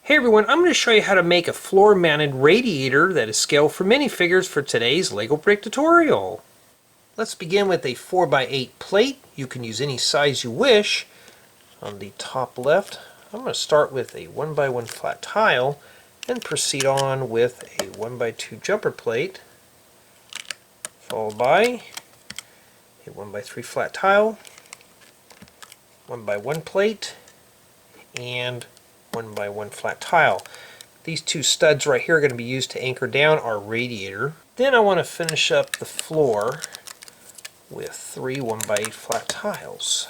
Hey everyone, I'm going to show you how to make a floor-mounted radiator that is scaled for minifigures for today's Lego brick tutorial. Let's begin with a 4x8 plate. You can use any size you wish. On the top left, I'm going to start with a 1x1 flat tile and proceed on with a 1x2 jumper plate, followed by a 1x3 flat tile, 1x1 plate, and 1x1 flat tile. These two studs right here are going to be used to anchor down our radiator. Then I want to finish up the floor with 3 1x8 flat tiles.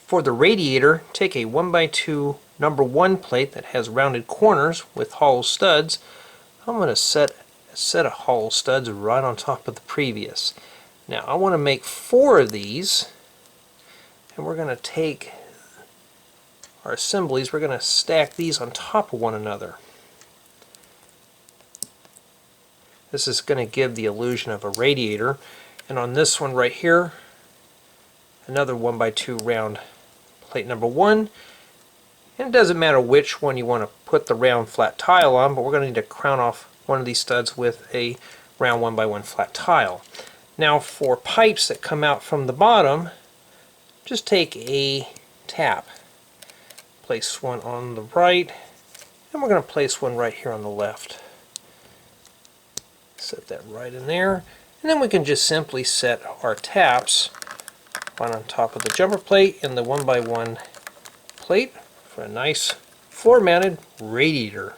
For the radiator, take a 1x2 number 1 plate that has rounded corners with hollow studs. I'm going to set a set of hollow studs right on top of the previous. Now I want to make 4 of these, and we're going to take our assemblies, we're going to stack these on top of one another. This is going to give the illusion of a radiator. And on this one right here, another 1x2 round plate number 1. And it doesn't matter which one you want to put the round flat tile on, but we're going to need to crown off one of these studs with a round 1x1 flat tile. Now for pipes that come out from the bottom, just take a tap. Place one on the right, and we're going to place one right here on the left. Set that right in there, and then we can just simply set our taps one on top of the jumper plate and the 1x1 plate for a nice floor-mounted radiator.